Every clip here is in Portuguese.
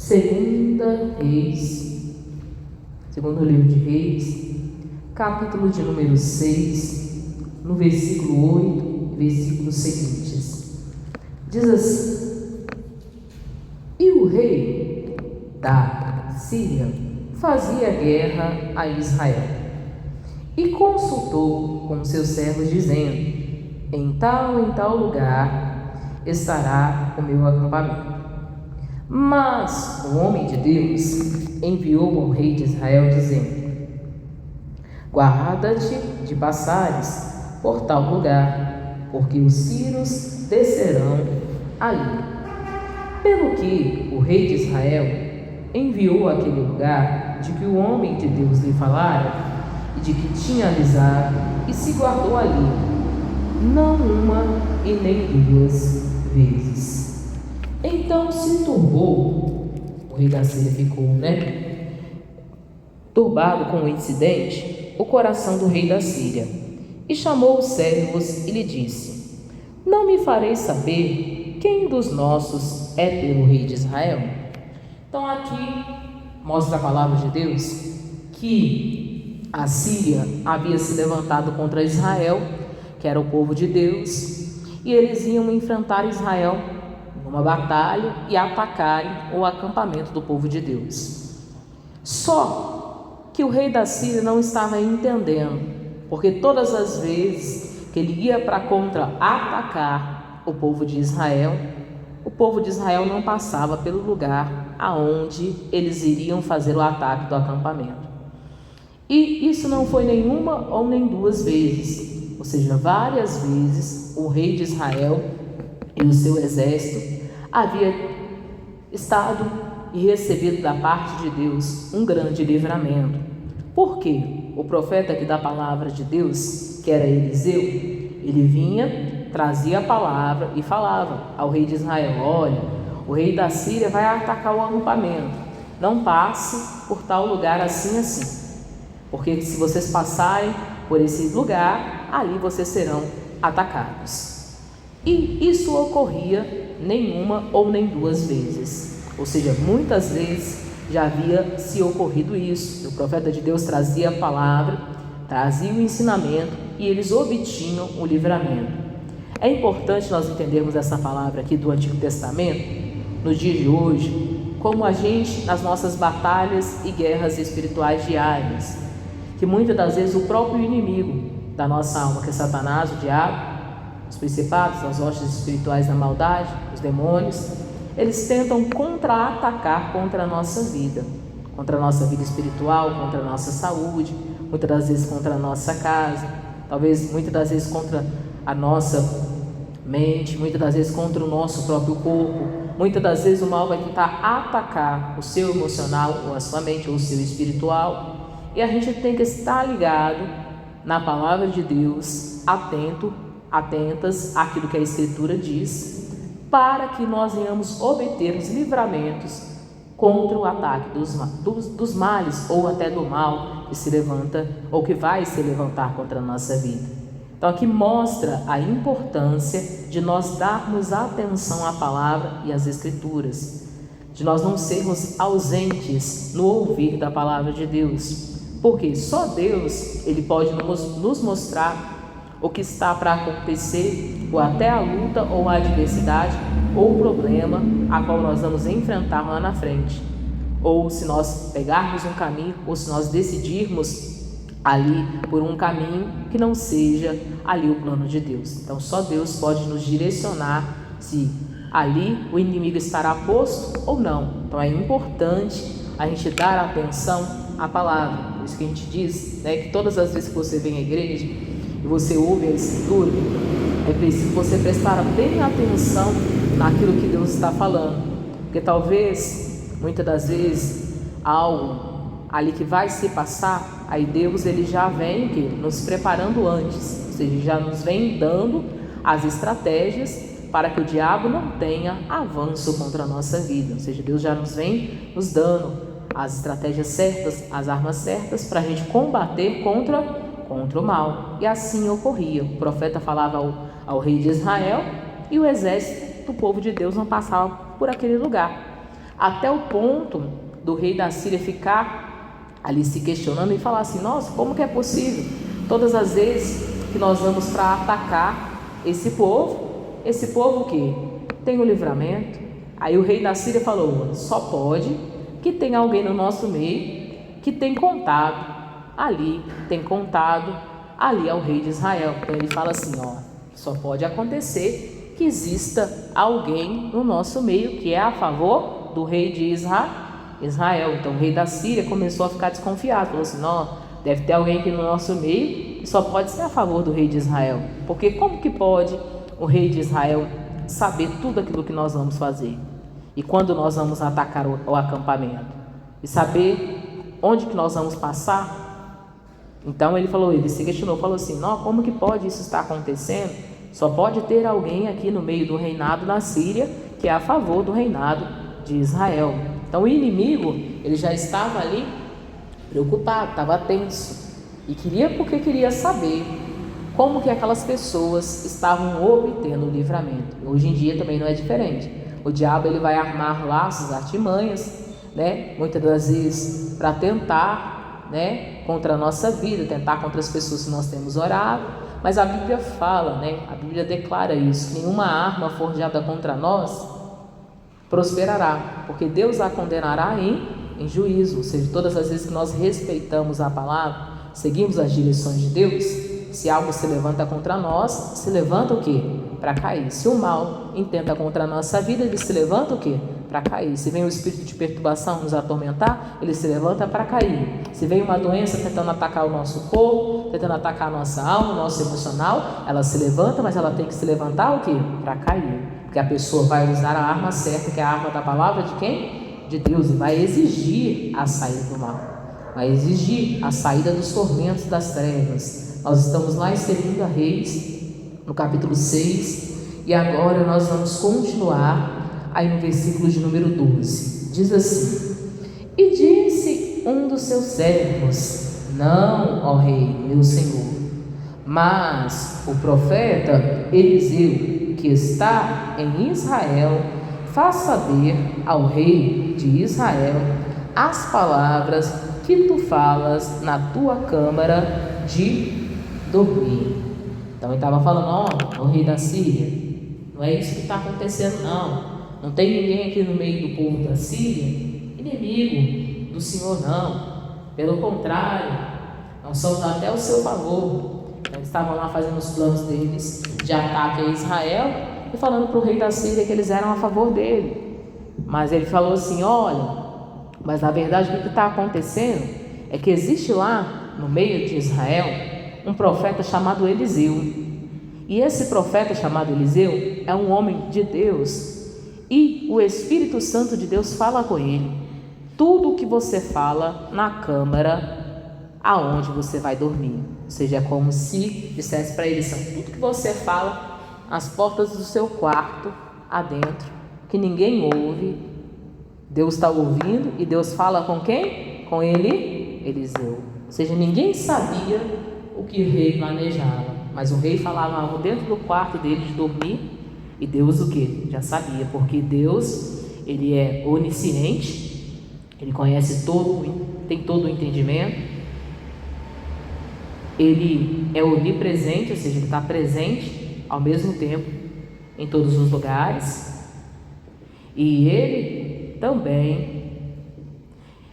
Segunda Reis, segundo livro de Reis, capítulo de número 6, no versículo 8 e versículos seguintes. Diz assim: E o rei da Síria fazia guerra a Israel, e consultou com seus servos, dizendo: em tal lugar estará o meu acampamento. Mas o homem de Deus enviou ao rei de Israel, dizendo: guarda-te de passares por tal lugar, porque os sírios descerão ali. Pelo que o rei de Israel enviou àquele lugar de que o homem de Deus lhe falara e de que tinha avisado, e se guardou ali, não uma e nem duas vezes. Então se turbou, o rei da Síria ficou, turbado com o incidente, o coração do rei da Síria, e chamou os servos e lhe disse: não me fareis saber quem dos nossos é pelo rei de Israel? Então aqui mostra a palavra de Deus que a Síria havia se levantado contra Israel, que era o povo de Deus, e eles iam enfrentar Israel numa batalha e atacarem o acampamento do povo de Deus. Só que o rei da Síria não estava entendendo, porque todas as vezes que ele ia para contra-atacar o povo de Israel não passava pelo lugar aonde eles iriam fazer o ataque do acampamento. E isso não foi nenhuma ou nem duas vezes, ou seja, várias vezes o rei de Israel e o seu exército havia estado e recebido da parte de Deus um grande livramento. Por quê? O profeta aqui da palavra de Deus, que era Eliseu, ele vinha, trazia a palavra e falava ao rei de Israel: olha, o rei da Síria vai atacar o acampamento, não passe por tal lugar assim, porque se vocês passarem por esse lugar, ali vocês serão atacados. E isso ocorria nenhuma ou nem duas vezes, ou seja, muitas vezes já havia se ocorrido isso. O profeta de Deus trazia a palavra, trazia o ensinamento e eles obtinham o livramento. É importante nós entendermos essa palavra aqui do Antigo Testamento no dia de hoje, como a gente nas nossas batalhas e guerras espirituais diárias, que muitas das vezes o próprio inimigo da nossa alma, que é Satanás, o diabo, os principados, as hostes espirituais da maldade, os demônios, eles tentam contra-atacar contra a nossa vida espiritual, contra a nossa saúde, muitas das vezes contra a nossa casa, talvez muitas das vezes contra a nossa mente, muitas das vezes contra o nosso próprio corpo. Muitas das vezes o mal vai tentar atacar o seu emocional, ou a sua mente, ou o seu espiritual, e a gente tem que estar ligado na palavra de Deus, atentas àquilo que a Escritura diz, para que nós venhamos obter os livramentos contra o ataque dos males, ou até do mal que se levanta, ou que vai se levantar contra a nossa vida. Então aqui mostra a importância de nós darmos atenção à palavra e às Escrituras, de nós não sermos ausentes no ouvir da palavra de Deus, porque só Deus ele pode nos mostrar o que está para acontecer, ou até a luta, ou a adversidade, ou o problema a qual nós vamos enfrentar lá na frente, ou se nós pegarmos um caminho, ou se nós decidirmos ali por um caminho que não seja ali o plano de Deus. Então só Deus pode nos direcionar se ali o inimigo estará posto ou não. Então é importante a gente dar atenção à palavra. Por isso que a gente diz, que todas as vezes que você vem à igreja e você ouve a Escritura, é preciso você prestar bem atenção naquilo que Deus está falando, porque talvez, muitas das vezes, algo ali que vai se passar, aí Deus ele já vem nos preparando antes, ou seja, já nos vem dando as estratégias para que o diabo não tenha avanço contra a nossa vida, ou seja, Deus já nos vem nos dando as estratégias certas, as armas certas para a gente combater contra o mal. E assim ocorria. O profeta falava ao rei de Israel e o exército do povo de Deus não passava por aquele lugar. até o ponto do rei da Síria ficar ali se questionando e falar assim: nossa, como que é possível? Todas as vezes que nós vamos para atacar esse povo o quê? Tem o livramento. Aí o rei da Síria falou: só pode que tenha alguém no nosso meio que tem contado ali ao rei de Israel. Então ele fala assim: só pode acontecer que exista alguém no nosso meio que é a favor do rei de Israel. Então o rei da Síria começou a ficar desconfiado, falou assim: deve ter alguém aqui no nosso meio que só pode ser a favor do rei de Israel, porque como que pode o rei de Israel saber tudo aquilo que nós vamos fazer, e quando nós vamos atacar o acampamento, e saber onde que nós vamos passar? Então ele se questionou, falou assim: como que pode isso estar acontecendo? Só pode ter alguém aqui no meio do reinado da Síria que é a favor do reinado de Israel. Então o inimigo, ele já estava ali preocupado, estava tenso, e queria saber como que aquelas pessoas estavam obtendo o livramento. Hoje em dia também não é diferente. O diabo, ele vai armar laços, artimanhas, muitas das vezes para tentar, contra a nossa vida, tentar contra as pessoas que nós temos orado. Mas a Bíblia fala, a Bíblia declara isso: nenhuma arma forjada contra nós prosperará, porque Deus a condenará em juízo. Ou seja, todas as vezes que nós respeitamos a palavra, seguimos as direções de Deus, se algo se levanta contra nós, se levanta o quê? Para cair. Se o mal intenta contra a nossa vida, ele se levanta o quê? Para cair. Se vem o espírito de perturbação nos atormentar, ele se levanta para cair. Se vem uma doença tentando atacar o nosso corpo, tentando atacar a nossa alma, o nosso emocional, ela se levanta, mas ela tem que se levantar o quê? Para cair. Porque a pessoa vai usar a arma certa, que é a arma da palavra de quem? De Deus, e vai exigir a saída do mal, vai exigir a saída dos tormentos das trevas. Nós estamos lá em 2 Reis, no capítulo 6, e agora nós vamos continuar aí no versículo de número 12. Diz assim: e disse um dos seus servos: não, ó rei, meu senhor, mas o profeta Eliseu, que está em Israel, faz saber ao rei de Israel as palavras que tu falas na tua câmara de dormir. Então ele estava falando: o rei da Síria, não é isso que está acontecendo, não tem ninguém aqui no meio do povo da Síria inimigo do Senhor, não, pelo contrário, nós somos até o seu favor. Então, eles estavam lá fazendo os planos deles de ataque a Israel e falando para o rei da Síria que eles eram a favor dele. Mas ele falou assim: mas na verdade o que está acontecendo é que existe lá no meio de Israel um profeta chamado Eliseu, e esse profeta chamado Eliseu é um homem de Deus, e o Espírito Santo de Deus fala com ele tudo o que você fala na câmara aonde você vai dormir. Ou seja, é como se dissesse para ele: tudo que você fala às portas do seu quarto adentro, que ninguém ouve, Deus está ouvindo, e Deus fala com quem? Com ele, Eliseu. Ou seja, ninguém sabia o que o rei planejava, mas o rei falava dentro do quarto dele de dormir, e Deus o que? Já sabia, porque Deus, ele é onisciente, ele conhece tem todo o entendimento, ele é onipresente, ou seja, ele está presente ao mesmo tempo em todos os lugares, e ele também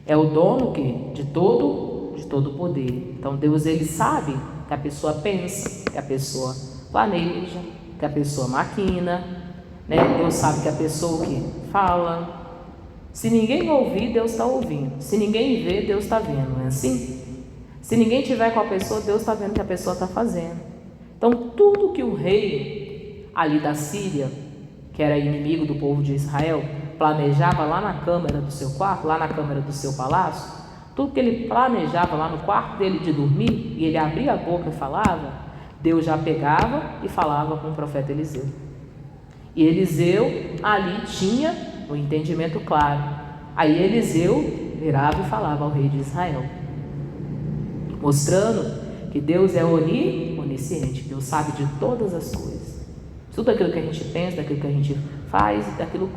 é o dono de todo o poder. Então Deus, ele sabe que a pessoa pensa, que a pessoa planeja, que a pessoa maquina, Deus sabe que a pessoa que fala. Se ninguém ouvir, Deus está ouvindo. Se ninguém vê, Deus está vendo, não é assim? Se ninguém estiver com a pessoa, Deus está vendo o que a pessoa está fazendo. Então tudo que o rei ali da Síria, que era inimigo do povo de Israel, planejava lá na câmara do seu quarto, lá na câmara do seu palácio, tudo que ele planejava lá no quarto dele de dormir, e ele abria a boca e falava, Deus já pegava e falava com o profeta Eliseu. E Eliseu ali tinha o entendimento claro. Aí Eliseu virava e falava ao rei de Israel, mostrando que Deus é onisciente, Deus sabe de todas as coisas. Tudo aquilo que a gente pensa, daquilo que a gente faz, daquilo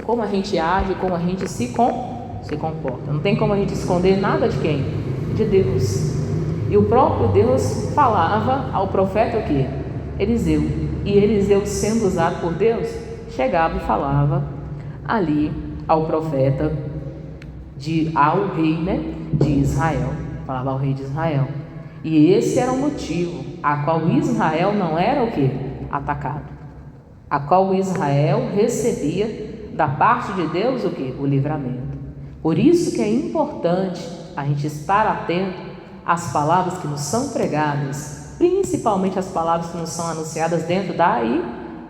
como a gente age, como a gente se comporta. Não tem como a gente esconder nada de quem? De Deus. E o próprio Deus falava ao profeta o quê? Eliseu. E Eliseu, sendo usado por Deus, chegava e falava ali ao profeta, ao rei, de Israel. Falava ao rei de Israel. E esse era o motivo a qual Israel não era o quê? Atacado. A qual Israel recebia da parte de Deus o quê? O livramento. Por isso que é importante a gente estar atento às palavras que nos são pregadas, principalmente as palavras que nos são anunciadas dentro da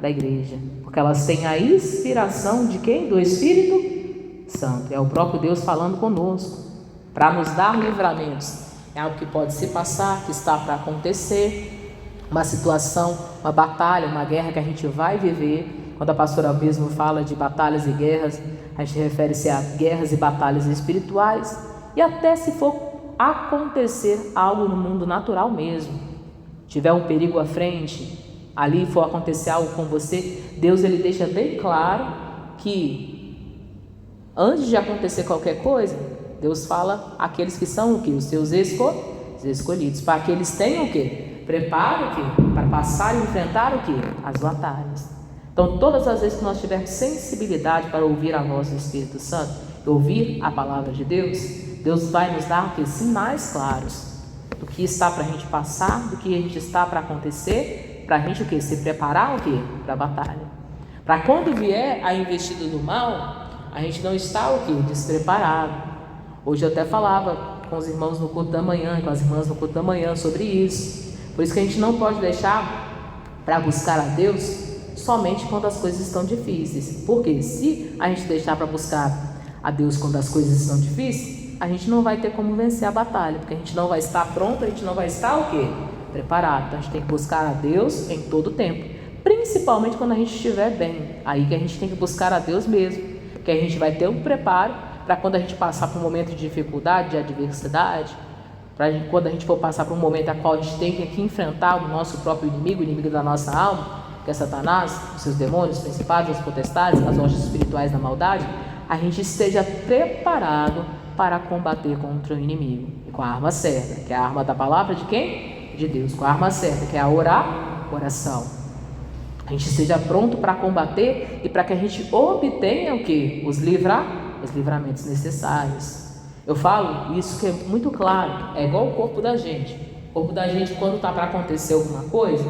igreja, porque elas têm a inspiração de quem? Do Espírito Santo. É o próprio Deus falando conosco, para nos dar livramentos. É algo que pode se passar, que está para acontecer, uma situação, uma batalha, uma guerra que a gente vai viver. Quando a pastora mesmo fala de batalhas e guerras, a gente refere-se a guerras e batalhas espirituais, e até se for acontecer algo no mundo natural mesmo, tiver um perigo à frente, ali for acontecer algo com você, Deus ele deixa bem claro que antes de acontecer qualquer coisa, Deus fala àqueles que são o quê? Os seus escolhidos, para que eles tenham o quê? Preparo o quê? Para passar e enfrentar o quê? As batalhas. Então, todas as vezes que nós tivermos sensibilidade para ouvir a voz do Espírito Santo, ouvir a palavra de Deus, Deus vai nos dar o quê? Sinais claros do que está para a gente passar, do que a gente está para acontecer, para a gente o quê? Se preparar o quê? Para a batalha. Para quando vier a investida do mal, a gente não está o quê? Despreparado. Hoje eu até falava com os irmãos no culto da manhã, com as irmãs no culto da manhã sobre isso. Por isso que a gente não pode deixar para buscar a Deus somente quando as coisas estão difíceis. Porque se a gente deixar para buscar a Deus quando as coisas estão difíceis, a gente não vai ter como vencer a batalha, porque a gente não vai estar pronto, a gente não vai estar o quê? Preparado. Então a gente tem que buscar a Deus em todo o tempo, principalmente quando a gente estiver bem. Aí que a gente tem que buscar a Deus mesmo, que a gente vai ter um preparo para quando a gente passar por um momento de dificuldade, de adversidade, para quando a gente for passar por um momento a qual a gente tem que enfrentar o nosso próprio inimigo, o inimigo da nossa alma, que é Satanás, os seus demônios, os principados, as potestades, as hostes espirituais da maldade, a gente esteja preparado para combater contra o inimigo, e com a arma certa, que é a arma da palavra de quem? De Deus, com a arma certa, que é a oração. A gente esteja pronto para combater e para que a gente obtenha o quê? Os livramentos necessários. Eu falo isso que é muito claro, é igual o corpo da gente. O corpo da gente, quando está para acontecer alguma coisa,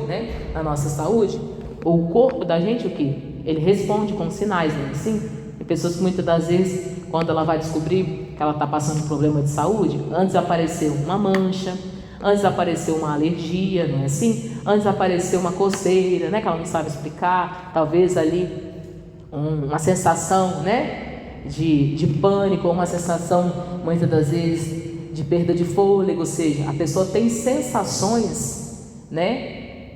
na nossa saúde, o corpo da gente, o quê? Ele responde com sinais, não é assim? Tem pessoas que muitas das vezes, quando ela vai descobrir que ela está passando um problema de saúde, antes apareceu uma mancha, antes apareceu uma alergia, não é assim? Antes apareceu uma coceira, que ela não sabe explicar, talvez ali uma sensação, de pânico, uma sensação, muitas das vezes, de perda de fôlego, ou seja, a pessoa tem sensações,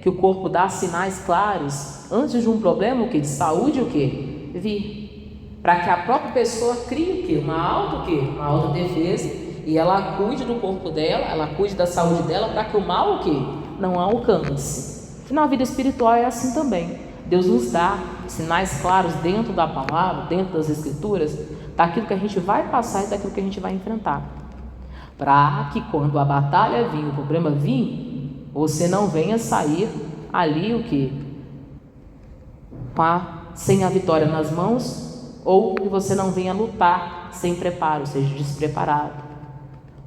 que o corpo dá sinais claros, antes de um problema, o quê? De saúde, o quê? Vir, para que a própria pessoa crie o quê? Uma autodefesa, e ela cuide do corpo dela, ela cuide da saúde dela, para que o mal, o quê? Não a alcance. E na vida espiritual é assim também. Deus nos dá sinais claros dentro da palavra, dentro das escrituras, daquilo que a gente vai passar e daquilo que a gente vai enfrentar, para que quando a batalha vir, o problema vir, você não venha sair ali o que? Sem a vitória nas mãos, ou que você não venha lutar sem preparo, ou seja, despreparado,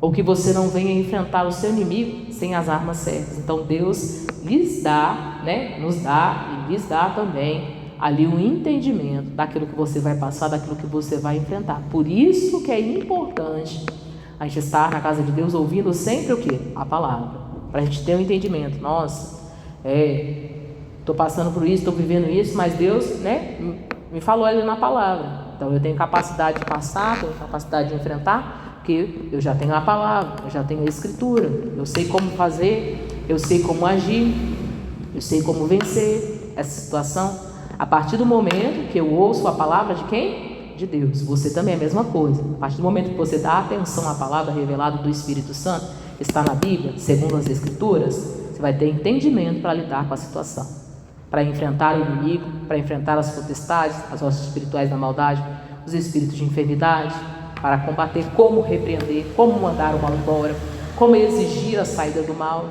ou que você não venha enfrentar o seu inimigo sem as armas certas. Então Deus lhes dá, nos dá e lhes dá também ali um entendimento daquilo que você vai passar, daquilo que você vai enfrentar. Por isso que é importante a gente estar na casa de Deus ouvindo sempre o quê? A palavra, para a gente ter um entendimento. Nossa, estou passando por isso, estou vivendo isso, mas Deus, me falou ali na palavra. Então eu tenho capacidade de passar, tenho capacidade de enfrentar, porque eu já tenho a palavra, eu já tenho a escritura, eu sei como fazer, eu sei como agir, eu sei como vencer essa situação. A partir do momento que eu ouço a palavra de quem? De Deus. Você também é a mesma coisa. A partir do momento que você dá atenção à palavra revelada do Espírito Santo, que está na Bíblia, segundo as escrituras, você vai ter entendimento para lidar com a situação. para enfrentar o inimigo, para enfrentar as potestades, as hostes espirituais da maldade, os espíritos de enfermidade, para combater, como repreender, como mandar o mal embora, como exigir a saída do mal,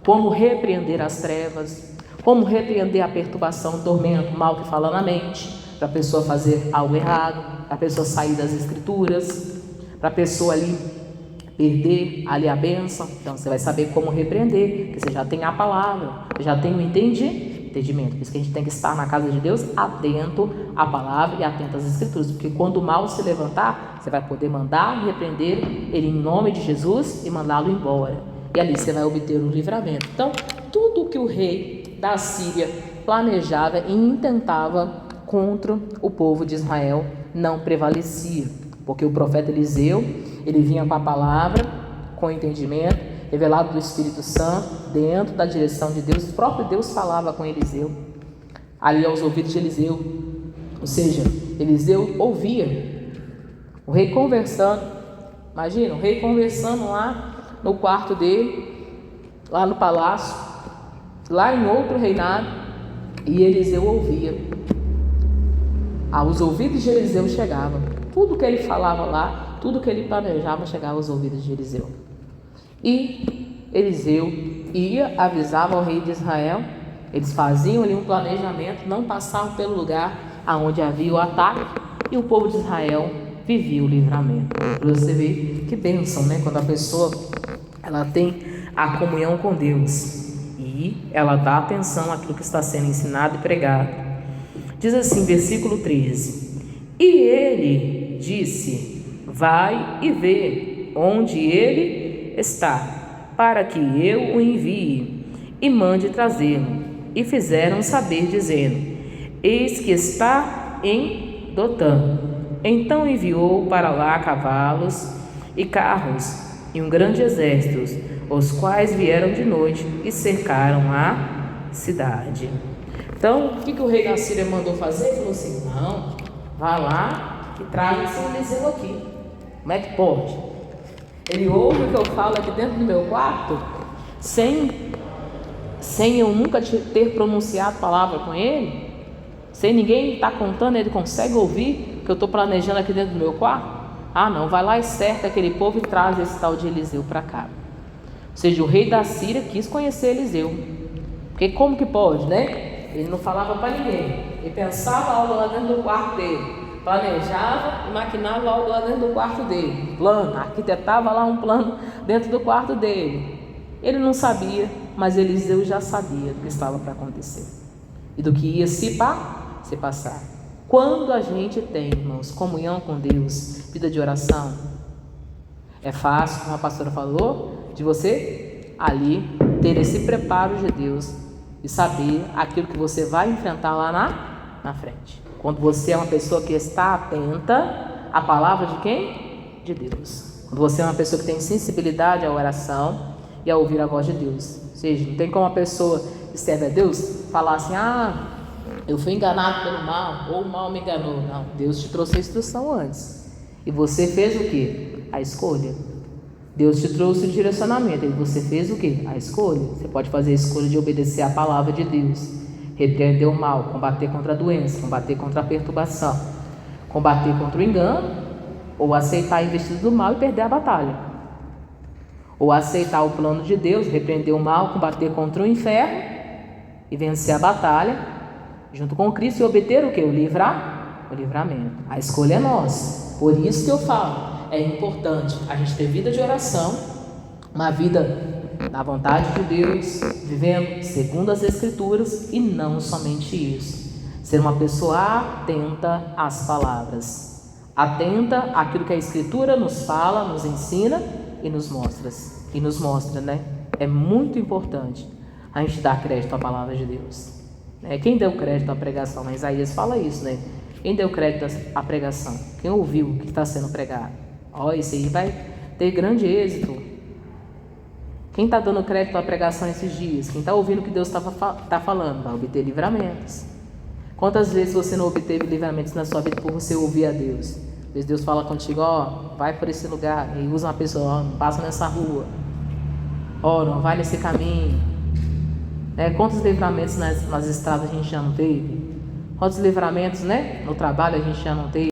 como repreender as trevas, como repreender a perturbação, o tormento, o mal que fala na mente, para a pessoa fazer algo errado, para a pessoa sair das escrituras, para a pessoa ali perder ali a bênção. Então você vai saber como repreender, porque você já tem a palavra, você já tem o entendimento. Por isso que a gente tem que estar na casa de Deus atento à palavra e atento às escrituras, porque quando o mal se levantar, você vai poder mandar e repreender ele em nome de Jesus e mandá-lo embora, e ali você vai obter o livramento. Então tudo que o rei da Síria planejava e intentava contra o povo de Israel não prevalecia, porque o profeta Eliseu, ele vinha com a palavra, com o entendimento, revelado do Espírito Santo, dentro da direção de Deus. O próprio Deus falava com Eliseu, ali aos ouvidos de Eliseu, ou seja, Eliseu ouvia o rei conversando. Imagina, o rei conversando lá no quarto dele, lá no palácio, lá em outro reinado, e Eliseu ouvia. Aos ouvidos de Eliseu chegava, tudo que ele falava lá, tudo que ele planejava chegava aos ouvidos de Eliseu. E Eliseu ia, avisava ao rei de Israel, eles faziam ali um planejamento, não passavam pelo lugar aonde havia o ataque, e o povo de Israel vivia o livramento. Para você ver que bênção, né? Quando a pessoa ela tem a comunhão com Deus e ela dá atenção àquilo que está sendo ensinado e pregado. Diz assim, versículo 13: E ele disse: Vai e vê onde ele está, para que eu o envie e mande trazê-lo. E fizeram saber, dizendo: Eis que está em Dotã. Então enviou para lá cavalos e carros e um grande exército, os quais vieram de noite e cercaram a cidade. Então, o que o rei da Síria mandou fazer? Ele falou assim: não, vá lá e traga esse Eliseu aqui. Como é que pode? Ele ouve o que eu falo aqui dentro do meu quarto, sem eu nunca ter pronunciado palavra com ele, sem ninguém estar contando, ele consegue ouvir o que eu estou planejando aqui dentro do meu quarto? Ah não, vai lá e cerca aquele povo e traz esse tal de Eliseu para cá. Ou seja, o rei da Síria quis conhecer Eliseu, porque como que pode, né? Ele não falava para ninguém, ele pensava algo lá dentro do quarto dele, planejava e maquinava algo lá dentro do quarto dele, plano, arquitetava lá um plano dentro do quarto dele. Ele não sabia, mas Eliseu já sabia do que estava para acontecer e do que ia se passar. Quando a gente tem, irmãos, comunhão com Deus, vida de oração, é fácil, como a pastora falou, de você ali ter esse preparo de Deus e saber aquilo que você vai enfrentar lá na frente. Quando você é uma pessoa que está atenta à palavra de quem? De Deus. Quando você é uma pessoa que tem sensibilidade à oração e a ouvir a voz de Deus. Ou seja, não tem como uma pessoa que serve a Deus falar assim: ah, eu fui enganado pelo mal, ou o mal me enganou. Não, Deus te trouxe a instrução antes. E você fez o quê? A escolha. Deus te trouxe o direcionamento, e você fez o quê? A escolha. Você pode fazer a escolha de obedecer à palavra de Deus, repreender o mal, combater contra a doença, combater contra a perturbação, combater contra o engano, ou aceitar a investida do mal e perder a batalha, ou aceitar o plano de Deus, repreender o mal, combater contra o inferno e vencer a batalha junto com Cristo e obter o quê? O livramento. A escolha é nossa. Por isso que eu falo, é importante a gente ter vida de oração, uma vida na vontade de Deus, vivendo segundo as Escrituras, e não somente isso, ser uma pessoa atenta às palavras, atenta àquilo que a Escritura nos fala, nos ensina e nos mostra, né? É muito importante a gente dar crédito à palavra de Deus. Quem deu crédito à pregação? Mas Isaías fala isso, né? Quem deu crédito à pregação? Quem ouviu o que está sendo pregado? Isso aí vai ter grande êxito. Quem está dando crédito à pregação esses dias? Quem está ouvindo o que Deus está falando? Vai obter livramentos. Quantas vezes você não obteve livramentos na sua vida por você ouvir a Deus? Às vezes Deus fala contigo: vai por esse lugar, e usa uma pessoa: não passa nessa rua, não vai nesse caminho. Quantos livramentos nas estradas a gente já não teve? Quantos livramentos, né, no trabalho a gente já não teve?